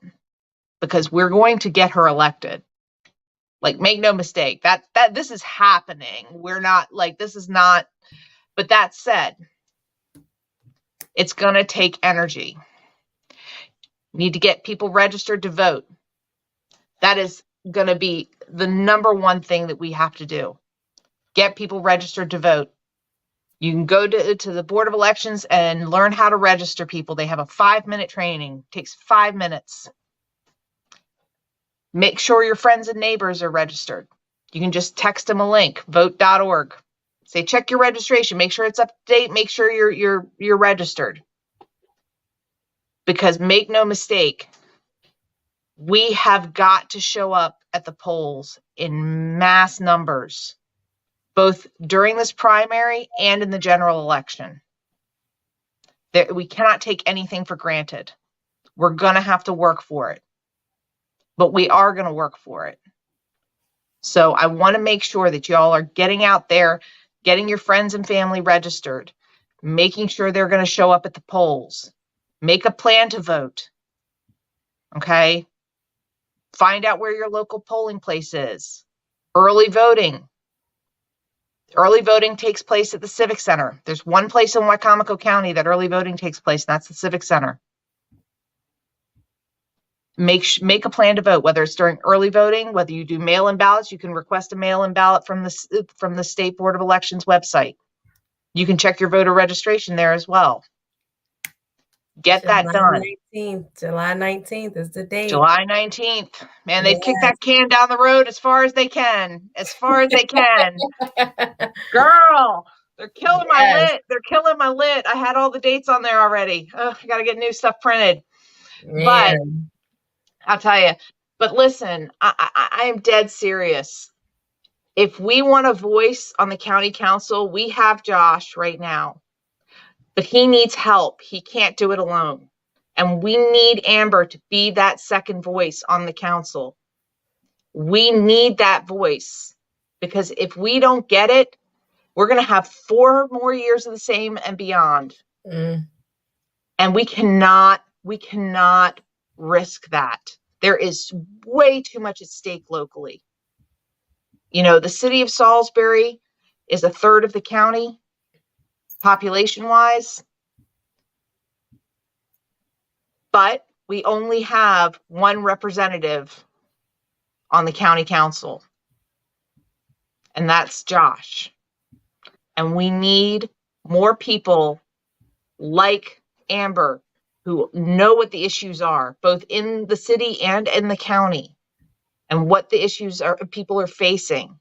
because we're going to get her elected. Like, make no mistake, that this is happening. We're not like, this is not, but that said, it's going to take energy. We need to get people registered to vote. That is going to be the number one thing that we have to do. Get people registered to vote. You can go to the Board of Elections and learn how to register people. They have a 5-minute training. It takes 5 minutes. Make sure your friends and neighbors are registered. You can just text them a link, vote.org. Say, check your registration. Make sure it's up to date. Make sure you're registered. Because make no mistake, we have got to show up at the polls in mass numbers, both during this primary and in the general election. We cannot take anything for granted. We're going to have to work for it, but we are going to work for it. So I want to make sure that y'all are getting out there, getting your friends and family registered, making sure they're going to show up at the polls. Make a plan to vote. Okay? Find out where your local polling place is. Early voting. Early voting takes place at the Civic Center. There's one place in Wicomico County that early voting takes place, and that's the Civic Center. Make a plan to vote, whether it's during early voting, whether you do mail-in ballots. You can request a mail-in ballot from the State Board of Elections website. You can check your voter registration there as well. Get that done. July 19th is the date. July 19th. Man, they've kicked that can down the road as far as they can. As far as they can. Girl, they're killing my lit. They're killing my lit. I had all the dates on there already. I got to get new stuff printed. Man. But I'll tell you. But listen, I am dead serious. If we want a voice on the county council, we have Josh right now. But he needs help. He can't do it alone. And we need Amber to be that second voice on the council. We need that voice, because if we don't get it, we're going to have 4 more years of the same and beyond. And we cannot risk that. There is way too much at stake locally. You know, the city of Salisbury is 1/3 of the county, population-wise. But we only have 1 representative on the county council, and that's Josh. And we need more people like Amber who know what the issues are, both in the city and in the county, and what the issues are people are facing,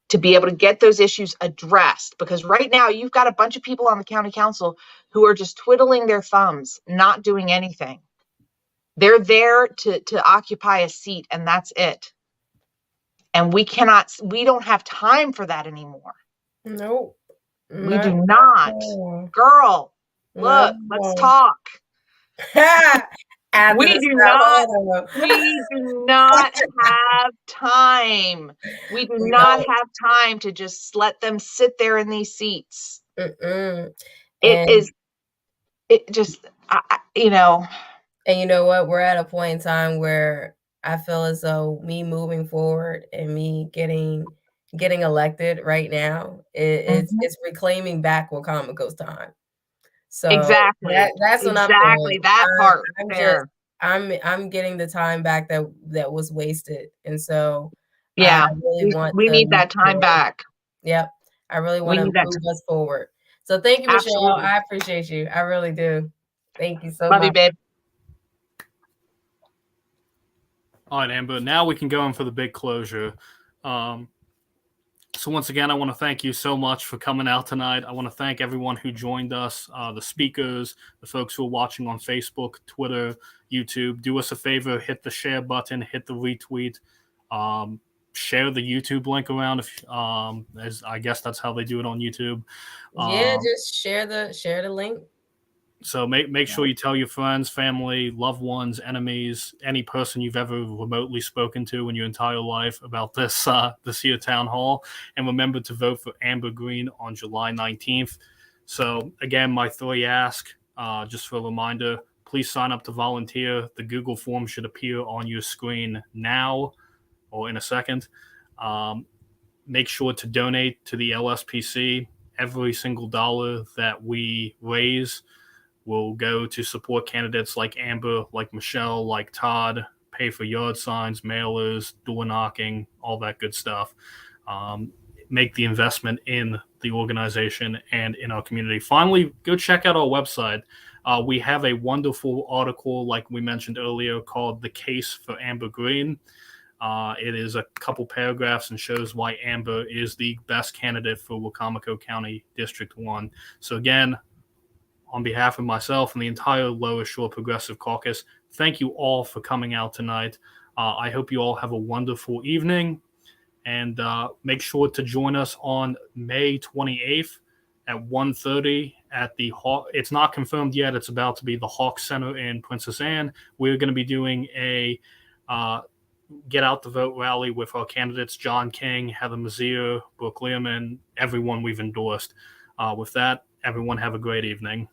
to be able to get those issues addressed. Because right now you've got a bunch of people on the county council who are just twiddling their thumbs, not doing anything. They're there to occupy a seat, and that's it. And we don't have time for that anymore. Nope. We do not. Girl, look, let's talk. We do not have time. We do not have time to just let them sit there in these seats. And you know what? We're at a point in time where I feel as though me moving forward and me getting elected right now, it's reclaiming back Wicomico's time. So exactly, that's what I'm doing. That part there. I'm getting the time back that was wasted, and so yeah, we need that time forward. Back. Yep, I really want to move us forward. So thank you, Michelle. Absolutely. I appreciate you. I really do. Thank you so much. Love you, babe. All right, Amber, now we can go in for the big closure. So once again, I want to thank you so much for coming out tonight. I want to thank everyone who joined us, the speakers, the folks who are watching on Facebook, Twitter, YouTube. Do us a favor, hit the share button, hit the retweet, share the YouTube link around. As I guess that's how they do it on YouTube. Just share the link. So make sure you tell your friends, family, loved ones, enemies, any person you've ever remotely spoken to in your entire life about this here town hall. And remember to vote for Amber Green on July 19th. So again, my 3 ask, just for a reminder, please sign up to volunteer. The Google form should appear on your screen now or in a second. Make sure to donate to the LSPC. Every single dollar that we raise will go to support candidates like Amber, like Michelle, like Todd, pay for yard signs, mailers, door knocking, all that good stuff. Make the investment in the organization and in our community. Finally, go check out our website. We have a wonderful article, like we mentioned earlier, called The Case for Amber Green. It is a couple paragraphs and shows why Amber is the best candidate for Wicomico County District 1. So again, on behalf of myself and the entire Lower Shore Progressive Caucus, thank you all for coming out tonight. I hope you all have a wonderful evening, and make sure to join us on May 28th at 1:30 at the Hawk. It's not confirmed yet. It's about to be the Hawk Center in Princess Anne. We're going to be doing a get out the vote rally with our candidates, John King, Heather Mazier, Brooke Learman, everyone we've endorsed. With that, everyone have a great evening.